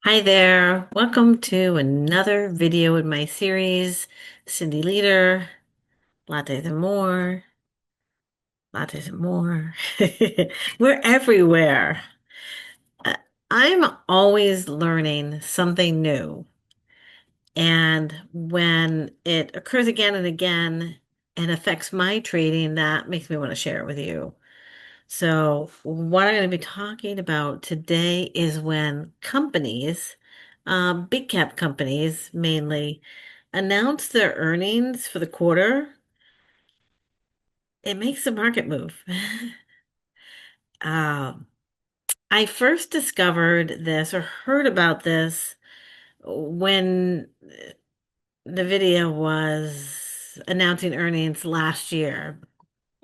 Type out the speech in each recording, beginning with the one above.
Hi there. Welcome to another video in my series, Cindy Leader, Lattes and More, Lattes and More. We're everywhere. Uh, I'm always learning something new. And when it occurs again and again and affects my trading, that makes me want to share it with you. So, what I'm going to be talking about today is when companies, big cap companies mainly, announce their earnings for the quarter, it makes the market move. Um, I first discovered this or heard about this when NVIDIA was announcing earnings last year.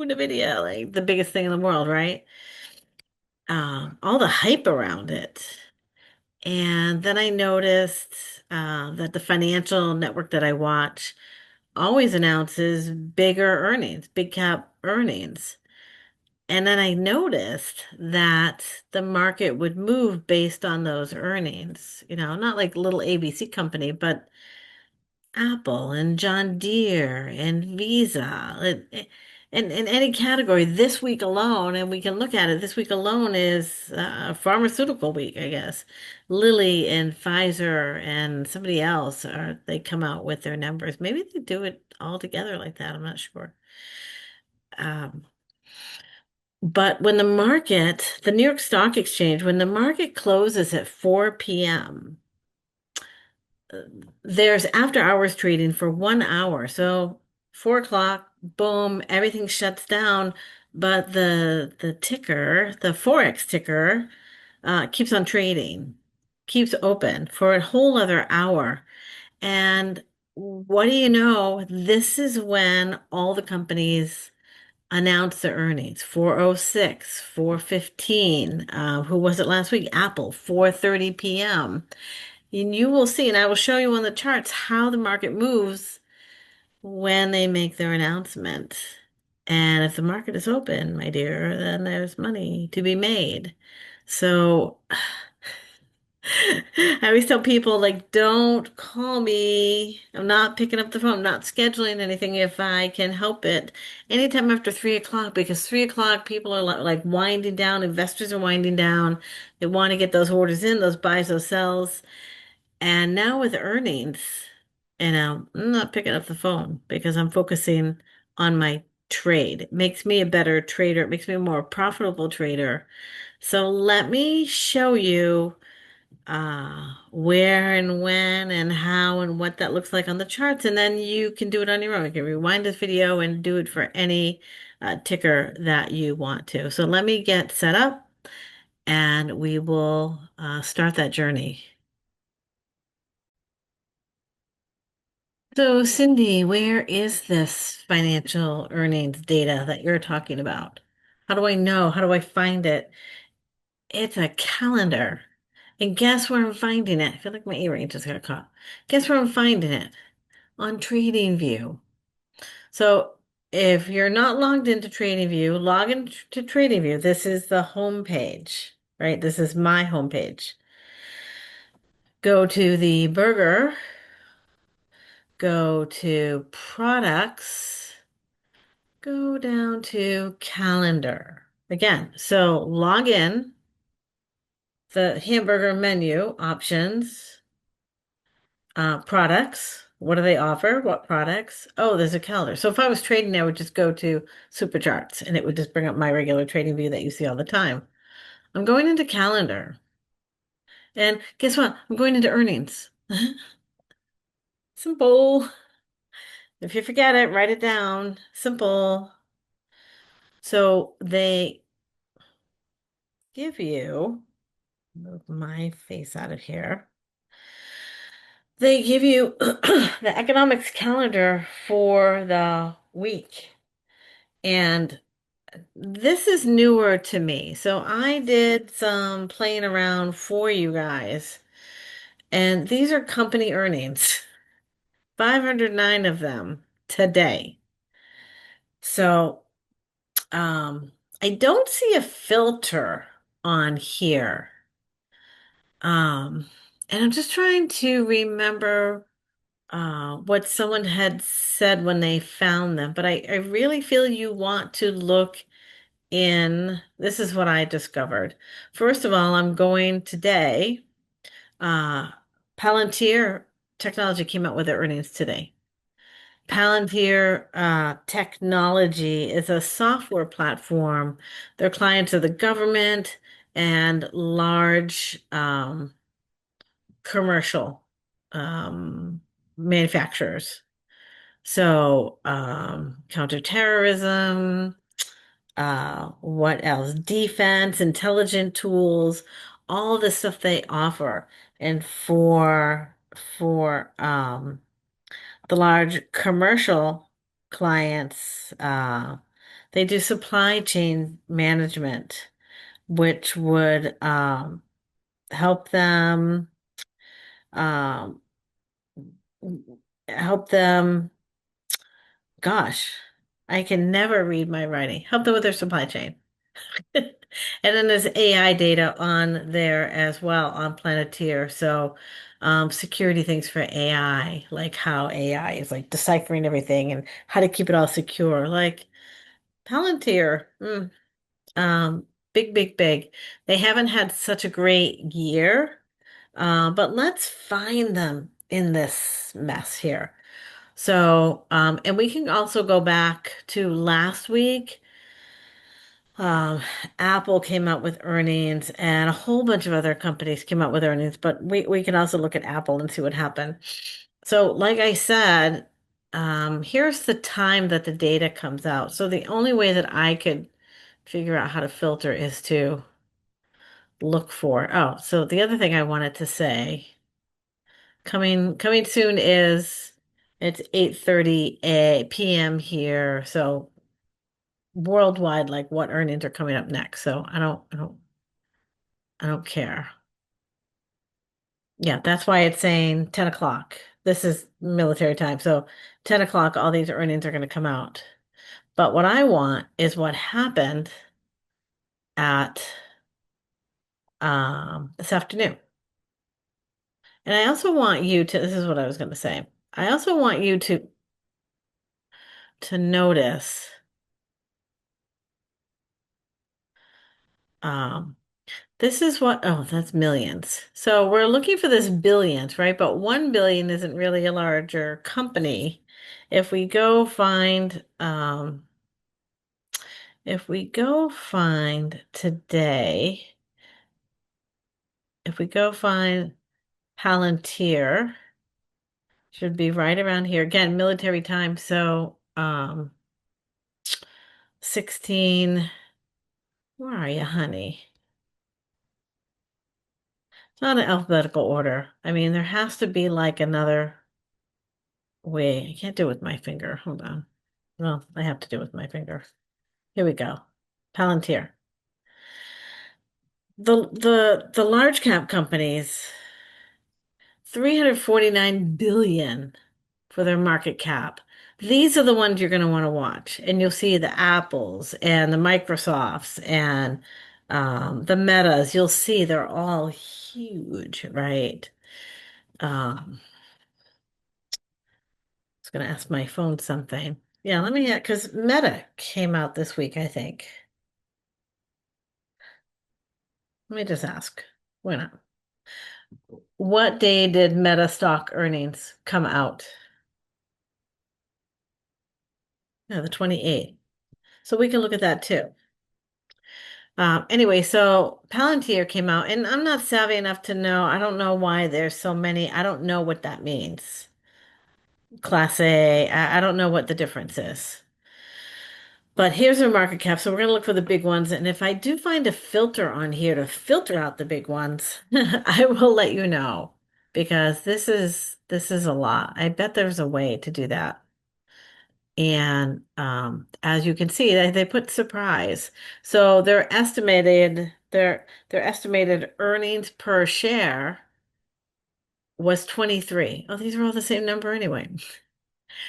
NVIDIA, like the biggest thing in the world, right? All the hype around it. And then I noticed that the financial network that I watch always announces bigger earnings, big cap earnings. And then I noticed that the market would move based on those earnings. Not like little ABC company, but Apple and John Deere and Visa and in any category this week alone, and we can look at it, this week alone is pharmaceutical week, I guess. Lilly and Pfizer and somebody else they come out with their numbers. Maybe they do it all together like that. I'm not sure. Um, but the New York Stock Exchange, when the market closes at 4 p.m., there's after hours trading for 1 hour. So 4 o'clock, boom, everything shuts down. But the ticker, the forex ticker, keeps on trading, keeps open for a whole other hour. And what do you know? This is when all the companies announce their earnings. 4:06, 4:15. Who was it last week? Apple, 4:30 p.m. And you will see, and I will show you on the charts how the market moves when they make their announcement. And if the market is open, my dear, then there's money to be made. So I always tell people, like, don't call me. I'm not picking up the phone. I'm not scheduling anything if I can help it. Anytime after 3 o'clock, because 3 o'clock, people are like winding down. Investors are winding down. They want to get those orders in, those buys, those sells. And now with earnings, I'm not picking up the phone because I'm focusing on my trade. It makes me a better trader. It makes me a more profitable trader. So let me show you where and when and how and what that looks like on the charts, and then you can do it on your own. You can rewind this video and do it for any ticker that you want to. So let me get set up and we will start that journey. So, Cindy, where is this financial earnings data that you're talking about? How do I know? How do I find it? It's a calendar. And guess where I'm finding it? I feel like my earring just got caught. Guess where I'm finding it? On TradingView. So, if you're not logged into TradingView, log into TradingView. This is the home page, right? This is my home page. Go to the burger, go to products. Go down to calendar. Again, so log in, the hamburger menu options, products. What do they offer? What products? Oh, there's a calendar. So if I was trading, I would just go to supercharts and it would just bring up my regular trading view that you see all the time. I'm going into calendar. And guess what? I'm going into earnings. Simple. If you forget it, write it down. Simple. So they give you, move my face out of here. They give you the economics calendar for the week. And this is newer to me. So I did some playing around for you guys. And these are company earnings, 509 of them today. So I don't see a filter on here. Um, And I'm just trying to remember what someone had said when they found them, but I really feel you want to look in. This is what I discovered. First of all, I'm going today. Uh, Palantir Technology came out with their earnings today. Palantir Technology is a software platform. Their clients are the government and large commercial um, manufacturers. So, counterterrorism, what else? Defense, intelligent tools, all the stuff they offer. And for the large commercial clients, they do supply chain management, which would help them um, help them. Gosh, I can never read my writing. Help them with their supply chain. And then there's AI data on there as well on Planeteer. So, security things for AI, like how AI is like deciphering everything and how to keep it all secure. Like Palantir, big, big, big. They haven't had such a great year, but let's find them in this mess here. So, and we can also go back to last week. Um, Apple came out with earnings and a whole bunch of other companies came out with earnings, but we can also look at Apple and see what happened. So, like I said, here's the time that the data comes out. So the only way that I could figure out how to filter is to look for. Oh, so the other thing I wanted to say, coming soon is it's 8:30 p.m. here. So worldwide, like what earnings are coming up next. So I don't care. Yeah, that's why it's saying 10 o'clock. This is military time. So 10 o'clock, all these earnings are going to come out. But what I want is what happened at this afternoon. And I also want you to, this is what I was going to say. I also want you to notice um this is what, oh, that's millions. So we're looking for this billions, right? But 1 billion isn't really a larger company. If we go find, if we go find today, if we go find Palantir, should be right around here. Again, military time. So, 16, where are you, honey? It's not an alphabetical order. I mean, there has to be like another way. I can't do it with my finger. Hold on. Well, I have to do it with my finger. Here we go. Palantir. The large cap companies, 349 billion for their market cap. These are the ones you're going to want to watch. And you'll see the Apples and the Microsofts and the Metas. You'll see they're all huge, right? I was going to ask my phone something. Yeah, let me, because Meta came out this week, I think. Let me just ask. Why not? What day did Meta stock earnings come out? Yeah, the 28th. So we can look at that too. Anyway, so Palantir came out, and I'm not savvy enough to know. I don't know why there's so many. I don't know what that means. Class A, I don't know what the difference is. But here's our market cap. So we're going to look for the big ones. And if I do find a filter on here to filter out the big ones, I will let you know because this is a lot. I bet there's a way to do that. And as you can see, they put surprise. So their estimated earnings per share was 23. Oh, these are all the same number anyway.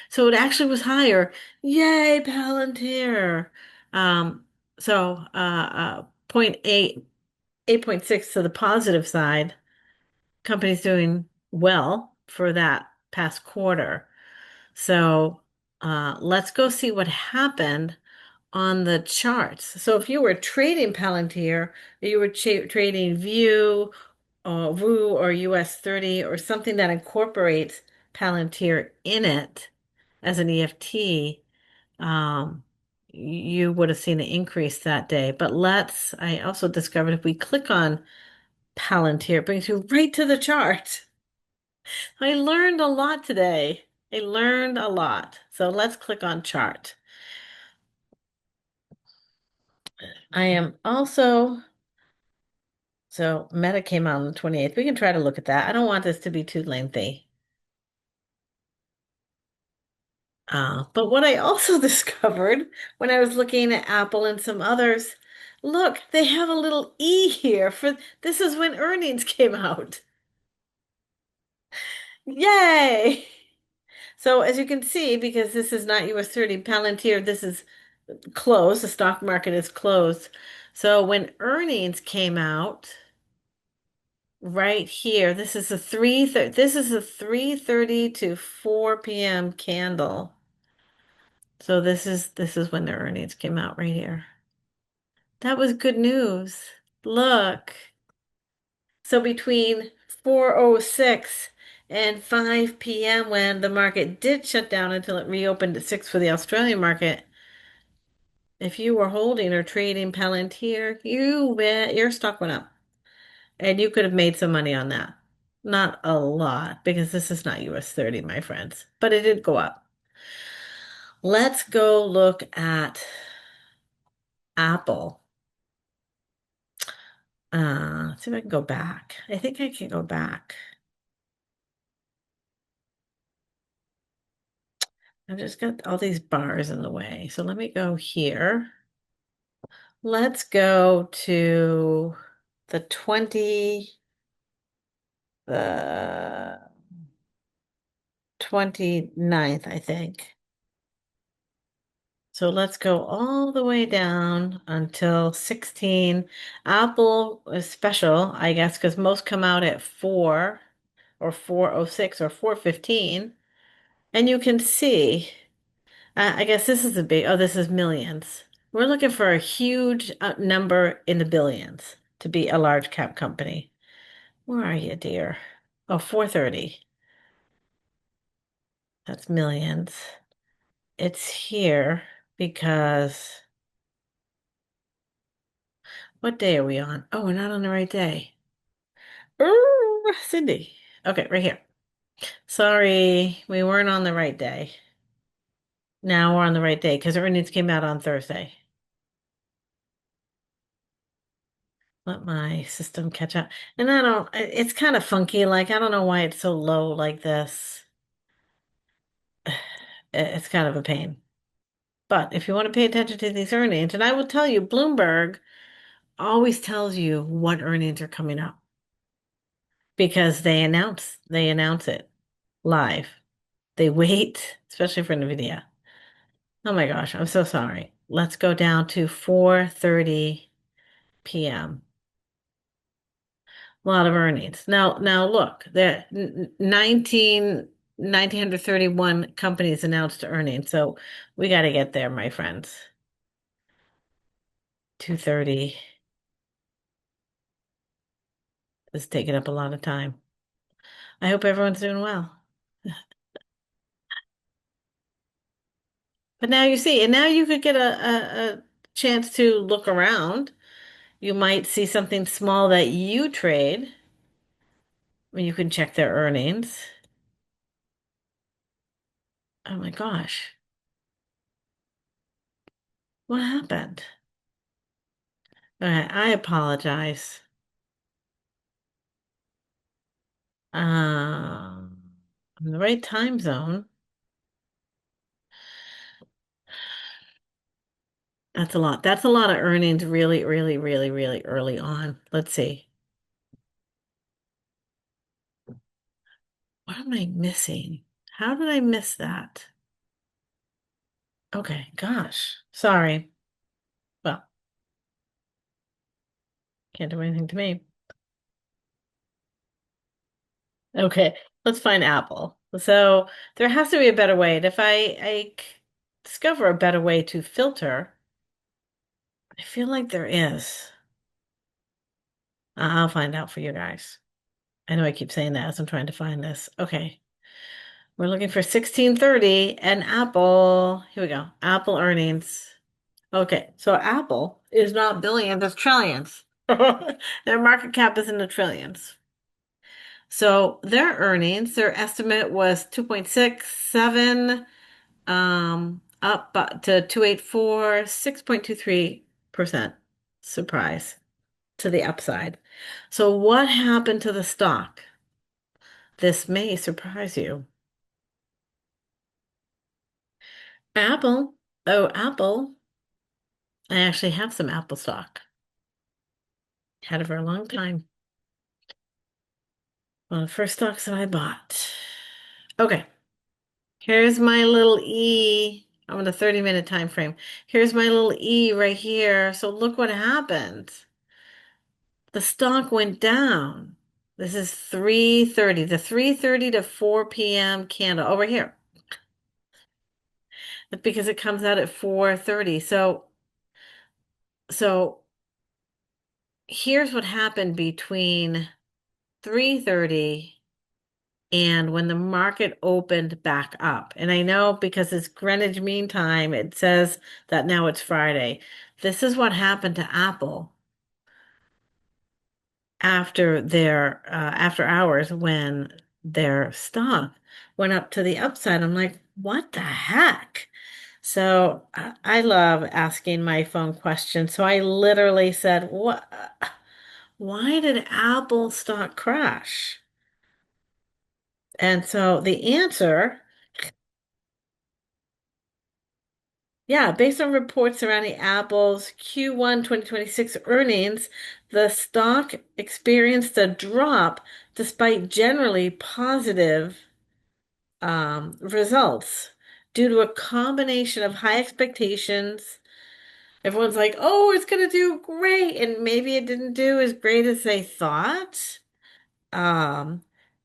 So it actually was higher. Yay, Palantir. Um, so 0.8, 8.6 to the positive side. company's doing well for that past quarter. So let's go see what happened on the charts. So if you were trading Palantir, you were trading VU or US 30 or something that incorporates Palantir in it as an EFT, um, you would have seen an increase that day. But I also discovered if we click on Palantir, it brings you right to the chart. I learned a lot today. I learned a lot. So let's click on chart. I am also, so Meta came out on the 28th. We can try to look at that. I don't want this to be too lengthy. But what I also discovered when I was looking at Apple and some others, look, they have a little E here for this is when earnings came out. Yay! So as you can see, because this is not US 30 Palantir, this is closed. The stock market is closed. So when earnings came out, right here, this is a 3:30 to 4 p.m. candle. So this is when the earnings came out right here. That was good news. Look. So between 4:06 and 5 p.m. when the market did shut down until it reopened at 6 for the Australian market, if you were holding or trading Palantir, your stock went up. And you could have made some money on that. Not a lot, because this is not US 30, my friends, but it did go up. Let's go look at Apple. Let's see if I can go back. I think I can go back. I've just got all these bars in the way. So let me go here. Let's go to the 29th, I think. So let's go all the way down until 16. Apple is special, I guess, because most come out at 4 or 4:06 or 4:15. And you can see, I guess this is this is millions. We're looking for a huge number in the billions to be a large cap company. Where are you, dear? Oh, 430. That's millions. It's here because what day are we on? Oh, we're not on the right day. Cindy. Okay, right here. Sorry, we weren't on the right day. Now we're on the right day because earnings came out on Thursday. Let my system catch up. And it's kind of funky. Like, I don't know why it's so low like this. It's kind of a pain. But if you want to pay attention to these earnings, and I will tell you, Bloomberg always tells you what earnings are coming up because they announce it live. They wait, especially for NVIDIA. Oh my gosh, I'm so sorry. Let's go down to 4:30 p.m. A lot of earnings. Now look, there 1,931 companies announced earnings. So we got to get there, my friends. 2:30 is taking up a lot of time. I hope everyone's doing well. But now you see, and now you could get a chance to look around. You might see something small that you trade. You can check their earnings. Oh my gosh, what happened? All right, I apologize. I'm in the right time zone. That's a lot. That's a lot of earnings really, really, really, really early on. Let's see. What am I missing? How did I miss that? Okay, gosh. Sorry. Well, can't do anything to me. Okay, let's find Apple. So there has to be a better way. And if discover a better way to filter, I feel like there is. I'll find out for you guys. I know I keep saying that as I'm trying to find this. Okay. We're looking for 1630 and Apple. Here we go. Apple earnings. Okay, so Apple is not billions, it's trillions. Their market cap is in the trillions. So their earnings, their estimate was 2.67, up to 284, 6.23%. Surprise to the upside. So what happened to the stock? This may surprise you. Apple. Oh, Apple. I actually have some Apple stock. Had it for a long time. One of the first stocks that I bought. Okay, here's my little E. I'm in a 30-minute time frame. Here's my little E right here. So look what happened. The stock went down. This is 3:30, the 3:30 to 4 p.m. candle over here. Because it comes out at 4:30. So here's what happened between 3:30 and when the market opened back up. And I know because it's Greenwich Mean Time, it says that now it's Friday. This is what happened to Apple after their after hours when their stock went up to the upside. I'm like, what the heck? So I love asking my phone questions. So I literally said, "What? Why did Apple stock crash?" And so the answer, yeah, based on reports surrounding Apple's Q1 2026 earnings, the stock experienced a drop despite generally positive results due to a combination of high expectations. Everyone's like, oh, it's going to do great. And maybe it didn't do as great as they thought. Um,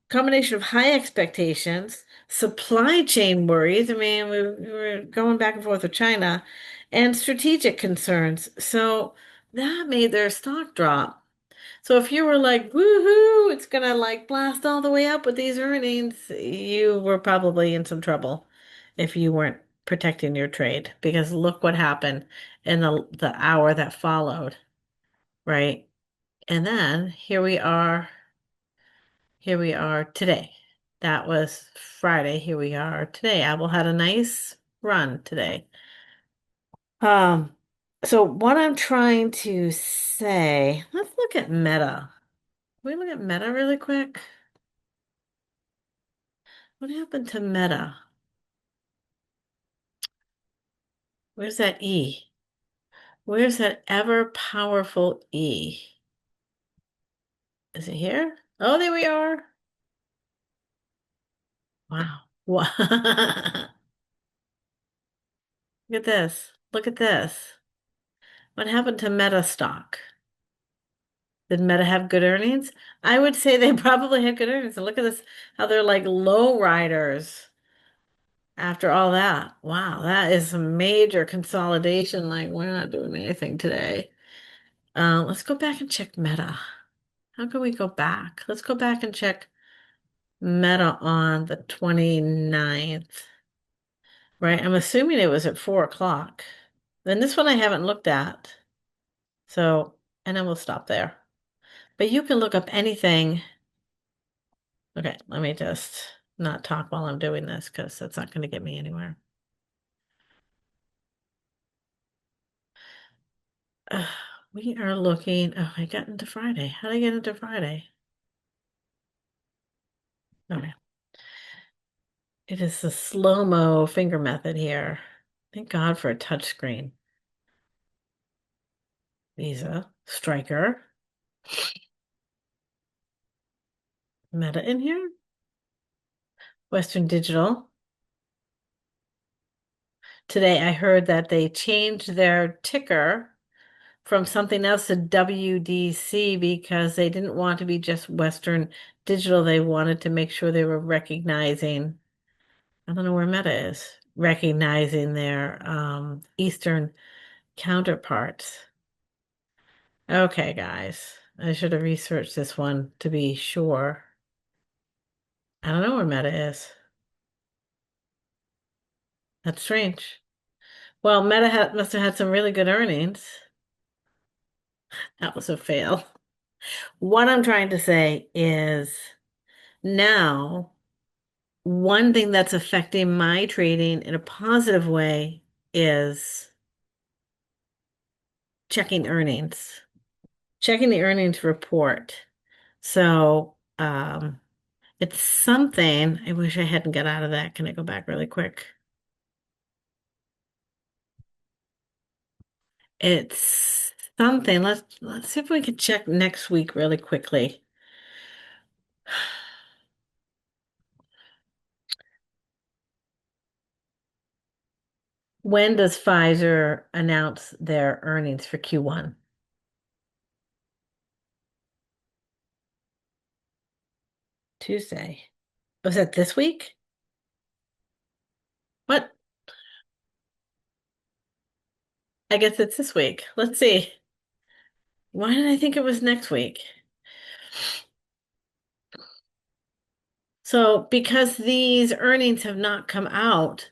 Combination of high expectations, supply chain worries. I mean, we were going back and forth with China, and strategic concerns. So that made their stock drop. So if you were like, woohoo, it's gonna like blast all the way up with these earnings, you were probably in some trouble if you weren't protecting your trade. Because look what happened in the hour that followed, right? And then here we are today. That was Friday. Here we are today. Apple had a nice run today. Um, so what I'm trying to say, let's look at Meta. Can we look at Meta really quick? What happened to Meta? Where's that E? Where's that ever powerful E? Is it here? Oh, there we are. Wow. Wow. Look at this. Look at this. What happened to Meta stock? Did Meta have good earnings? I would say they probably had good earnings. And look at this, how they're like low riders after all that. Wow, that is a major consolidation. Like, we're not doing anything today. Let's go back and check Meta. How can we go back? Let's go back and check Meta on the 29th, right? I'm assuming it was at 4 o'clock. Then this one I haven't looked at. So, and then we'll stop there. But you can look up anything. Okay, let me just not talk while I'm doing this because that's not going to get me anywhere. Ugh, we are looking. Oh, I got into Friday. How did I get into Friday? Okay. It is the slow-mo finger method here. Thank God for a touch screen. Visa, Striker, Meta in here, Western Digital. Today I heard that they changed their ticker from something else to WDC because they didn't want to be just Western Digital. They wanted to make sure they were recognizing, I don't know where Meta is, recognizing their Eastern counterparts. Okay, guys, I should have researched this one to be sure. I don't know where Meta is. That's strange. Well, Meta must have had some really good earnings. That was a fail. What I'm trying to say is now, one thing that's affecting my trading in a positive way is checking earnings, checking the earnings report. So, it's something I wish I hadn't got out of that. Can I go back really quick? It's something. Let's see if we can check next week really quickly. When does Pfizer announce their earnings for Q1? Tuesday. Was that this week? What? I guess it's this week. Let's see. Why did I think it was next week? So, because these earnings have not come out,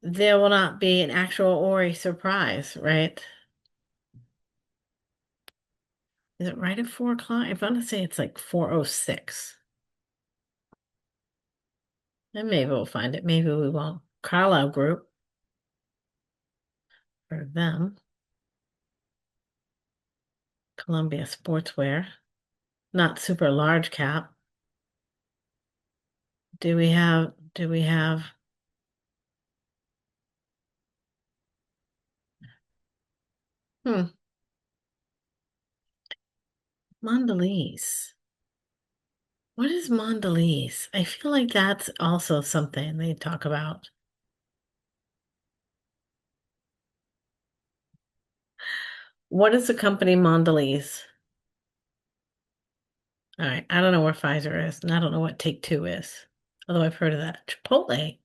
there will not be an actual or a surprise, right? Is it right at 4 o'clock? I want to say it's like 4:06. And maybe we'll find it. Maybe we won't. Carlisle Group for them. Columbia Sportswear. Not super large cap. Do we have hmm, Mondelez. What is Mondelez? I feel like that's also something they talk about. What is the company Mondelez? All right, I don't know where Pfizer is, and I don't know what Take Two is. Although I've heard of that. Chipotle.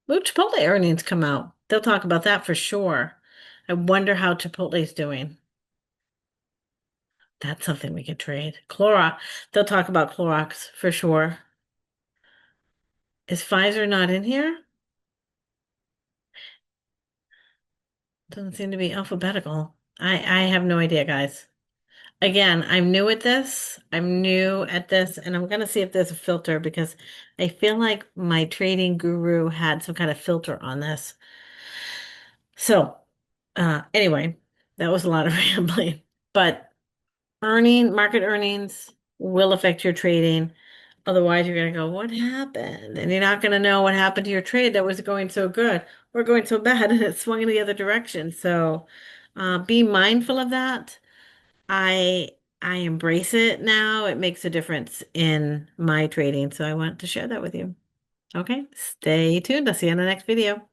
Well, Chipotle earnings come out. They'll talk about that for sure. I wonder how Chipotle's doing. That's something we could trade. Clorox. They'll talk about Clorox for sure. Is Pfizer not in here? Doesn't seem to be alphabetical. I have no idea, guys. Again, I'm new at this. I'm new at this, and I'm gonna see if there's a filter because I feel like my trading guru had some kind of filter on this. So, anyway, that was a lot of rambling. But market earnings will affect your trading. Otherwise, you're gonna go, what happened? And you're not gonna know what happened to your trade that was going so good or going so bad and it swung in the other direction. So, be mindful of that. I I embrace it now. It makes a difference in my trading. So I want to share that with you. Okay, stay tuned. I'll see you in the next video.